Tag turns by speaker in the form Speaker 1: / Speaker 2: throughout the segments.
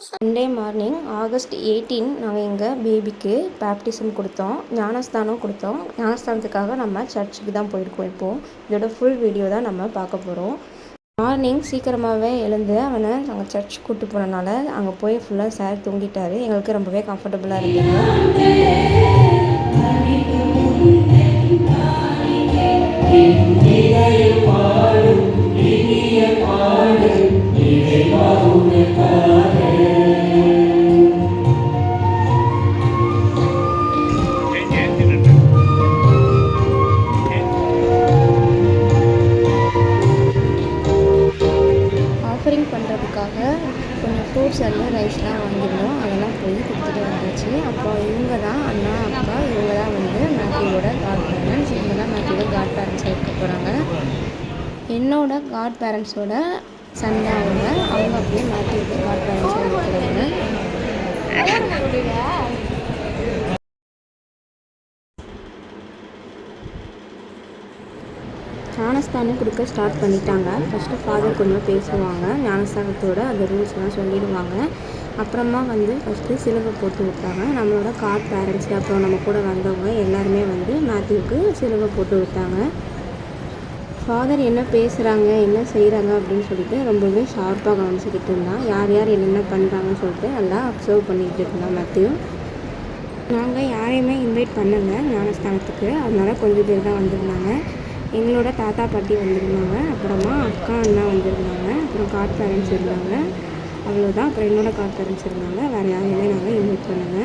Speaker 1: Sunday morning August 18 நாங்கள் எங்கள் பேபிக்கு பேப்டிசம் கொடுத்தோம், ஞானஸ்தானம் கொடுத்தோம். ஞானஸ்தானத்துக்காக நம்ம சர்ச்சுக்கு தான் போயிருக்கோம். இப்போது இதோட ஃபுல் வீடியோ தான் நம்ம பார்க்க போகிறோம். மார்னிங் சீக்கிரமாகவே எழுந்து அவனை நாங்கள் சர்ச் கூப்பிட்டு போனனால அங்கே போய் ஃபுல்லாக சார் தூங்கிட்டார். எங்களுக்கு ரொம்பவே கம்ஃபர்டபுளாக இருந்தது. ஆஃபரிங் பண்ணுறதுக்காக கொஞ்சம் ஃப்ரூட்ஸ் எல்லாம் ரைஸ்லாம் வாங்கியிருந்தோம். அதெல்லாம் போய் கொடுத்துட்டு வந்துச்சு. அப்புறம் இவங்க தான் அண்ணா அக்கா, இவங்க தான் வந்து மேத்யூவோட காட் பேரண்ட்ஸ். இவங்க தான் மேத்யூவோட காட் பேரண்ட்ஸாக இருக்க போகிறாங்க. என்னோட காட் பேரண்ட்ஸோட சன் தான் அவங்க அப்படியே மேத்யூவுக்கு காட் பேரண்ட்ஸாக இருக்கிறவங்க. ஞானஸ்தானம் கொடுக்க ஸ்டார்ட் பண்ணிட்டாங்க. ஃபஸ்ட்டு ஃபாதர் கொஞ்சம் பேசுவாங்க, ஞானஸ்தானத்தோட அந்த ரூல்ஸ்லாம் சொல்லிடுவாங்க. அப்புறமா வந்து ஃபஸ்ட்டு சிலுவை போட்டு விட்டாங்க. நம்மளோட காட் பேரண்ட்ஸ் அப்புறம் நம்ம கூட வந்தவங்க எல்லாருமே வந்து மேத்யூவுக்கு சிலுவை போட்டு விட்டாங்க. ஃபாதர் என்ன பேசுகிறாங்க, என்ன செய்கிறாங்க அப்படின்னு சொல்லிட்டு ரொம்பவே ஷார்ப்பாக கவனிச்சுக்கிட்டு இருந்தான். யார் யார் என்னென்ன பண்ணுறாங்கன்னு சொல்லிட்டு நல்லா அப்சர்வ் பண்ணிக்கிட்டு இருந்தான் மேத்யூ. நாங்கள் யாரையுமே இன்வைட் பண்ணலை ஞானஸ்தானத்துக்கு, அதனால கொஞ்சம் பேர் தான் வந்திருந்தாங்க. எங்களோட தாத்தா பாட்டி வந்திருந்தாங்க, அப்புறமா அக்கா அண்ணா வந்திருந்தாங்க, அப்புறம் காட் பேரண்ட்ஸ் இருந்தாங்க. அவ்வளோதான். அப்புறம் என்னோடய காட் பேரண்ட்ஸ் இருந்தாங்க. வேறு யாரையுமே நாங்கள் இன்வைட் பண்ணலை.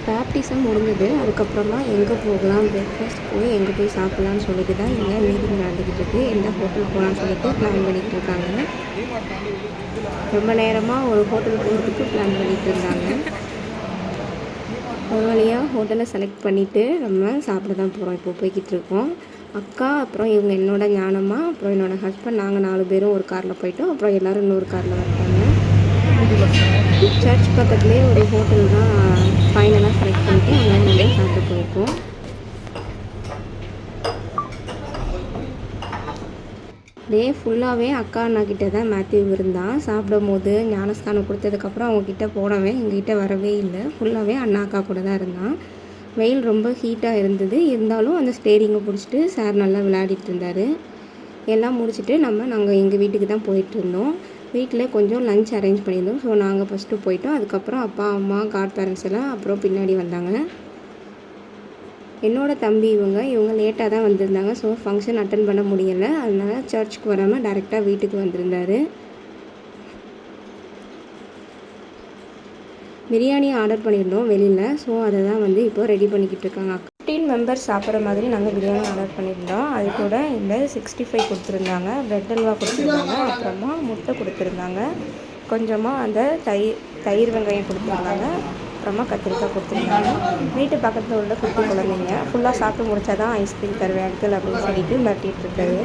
Speaker 1: பேப்டிசம் முடிஞ்சது. அதுக்கப்புறமா எங்கே போகலாம், பிரேக்ஃபாஸ்ட் போய் எங்கே போய் சாப்பிட்லான்னு சொல்லிட்டு தான் இங்கே மீட்டிங் நடந்துக்கிட்டு இருக்குது. எந்த ஹோட்டல் போகலான்னு சொல்லிட்டு பிளான் பண்ணிகிட்டு இருக்காங்க. ரொம்ப நேரமாக ஒரு ஹோட்டல் போகிறதுக்கு பிளான் பண்ணிகிட்டு இருந்தாங்க. ஒரு வழியாக ஹோட்டலை செலக்ட் பண்ணிவிட்டு நம்ம சாப்பிட தான் போகிறோம். இப்போ போய்கிட்டு இருக்கோம். அக்கா, அப்புறம் இவங்க என்னோட ஞானம்மா, அப்புறம் என்னோடய ஹஸ்பண்ட், நாங்கள் 4 பேரும் ஒரு காரில் போயிட்டோம். அப்புறம் எல்லோரும் இன்னொரு காரில் வந்தாங்க. சர்ச் பக்கத்துலேயே ஒரு ஹோட்டல் தான் ஃபைனலாக செலக்ட் பண்ணிட்டு அங்கே நம்ம சாப்பிட போயிருக்கோம். டே ஃபுல்லாகவே அக்கா அண்ணா கிட்டே தான் மேத்யூ இருந்தான். சாப்பிடும் போது ஞானஸ்தானம் கொடுத்ததுக்கப்புறம் அவங்கக்கிட்ட போனவே எங்ககிட்ட வரவே இல்லை. ஃபுல்லாகவே அண்ணா அக்கா கூட தான் இருந்தான். வெயில் ரொம்ப ஹீட்டாக இருந்தது, இருந்தாலும் அந்த ஸ்டேரிங்கை பிடிச்சிட்டு சார் நல்லா விளையாடிட்டு இருந்தார். எல்லாம் முடிச்சுட்டு நாங்கள் எங்கள் வீட்டுக்கு தான் போயிட்டுருந்தோம். வீட்டில் கொஞ்சம் லஞ்ச் அரேஞ்ச் பண்ணியிருந்தோம். ஸோ நாங்கள் ஃபஸ்ட்டு போயிட்டோம். அதுக்கப்புறம் அப்பா அம்மா காட் பேரண்ட்ஸ் எல்லாம் அப்புறம் பின்னாடி வந்தாங்க. என்னோடய தம்பி இவங்க லேட்டாக தான் வந்திருந்தாங்க. ஸோ ஃபங்க்ஷன் அட்டன் பண்ண முடியலை. அதனால் சர்ச்சுக்கு வராமல் டைரெக்டாக வீட்டுக்கு வந்திருந்தார். பிரியாணி ஆர்டர் பண்ணியிருந்தோம் வெளியில். ஸோ அதை தான் வந்து இப்போ ரெடி பண்ணிக்கிட்டு இருக்காங்க. 15 மெம்பர்ஸ் சாப்பிட்ற மாதிரி நாங்கள் பிரியாணி ஆர்டர் பண்ணியிருந்தோம். அது கூட இந்த 65 கொடுத்துருந்தாங்க, பிரெட் அல்வா கொடுத்துருந்தாங்க, அப்புறமா முட்டை கொடுத்துருந்தாங்க, கொஞ்சமாக அந்த தயிர் வெங்காயம் கொடுத்துருந்தாங்க, அப்புறமா கத்திரிக்காய் கொடுத்துருந்தாங்க. வீட்டு பக்கத்தில் உள்ள குட்டி குழந்தைங்க ஃபுல்லாக சாப்பிட்டு முடிச்சா தான் ஐஸ்கிரீம் தருவேன் அடுத்தல் அப்படின்னு சொல்லிட்டு மிரட்டிகிட்டு இருக்காரு.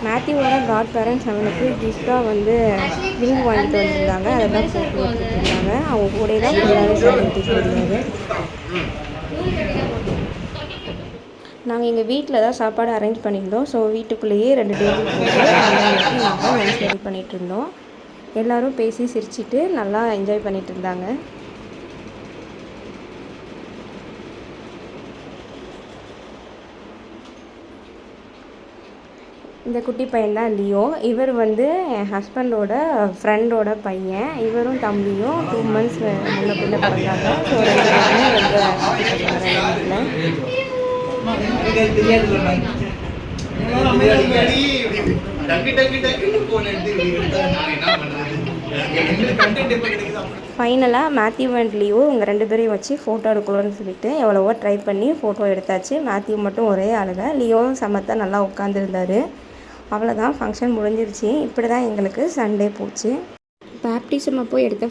Speaker 1: மேத்யூவோட காட் பேரண்ட்ஸ் அவனுக்கு கிஃப்டாக வந்து ரிங் வாங்கிட்டு வந்திருந்தாங்க. அதெல்லாம் போட்டு கொடுத்துருந்தாங்க. அவங்க கூட தான் ஃபுல்லாகவே சாப்பிட்டு இருந்தாங்க. நாங்கள் எங்கள் வீட்டில் தான் சாப்பாடு அரேஞ்ச் பண்ணியிருந்தோம். ஸோ வீட்டுக்குள்ளேயே 2 டேபிள் போட்டு நாங்கள் லஞ்ச் ரெடி பண்ணிகிட்டு இருந்தோம். எல்லோரும் பேசி சிரிச்சிட்டு நல்லா என்ஜாய் பண்ணிகிட்டு இருந்தாங்க. இந்த குட்டி பையன் தான் லியோ. இவர் வந்து என் ஹஸ்பண்டோட ஃப்ரெண்டோட பையன். இவரும் தம்பியும் 2 months முன்ன பின்ன பிறந்தாங்க. ஸோ 2 பேருமே ஃபைனலாக மேத்யூ அண்ட் லியோ இவங்க 2 பேரையும் வச்சு ஃபோட்டோ எடுக்கணும்னு சொல்லிட்டு எவ்வளவோ ட்ரை பண்ணி ஃபோட்டோ எடுத்தாச்சு. மேத்யூ மட்டும் ஒரே அழுக, லியோவும் சமத்தான் நல்லா உட்காந்துருந்தார். அவ்வளோதான், ஃபங்க்ஷன் முடிஞ்சிருச்சு. இப்படி தான் எங்களுக்கு சண்டே போச்சு. பேப்டிசம் அப்போ எடுத்த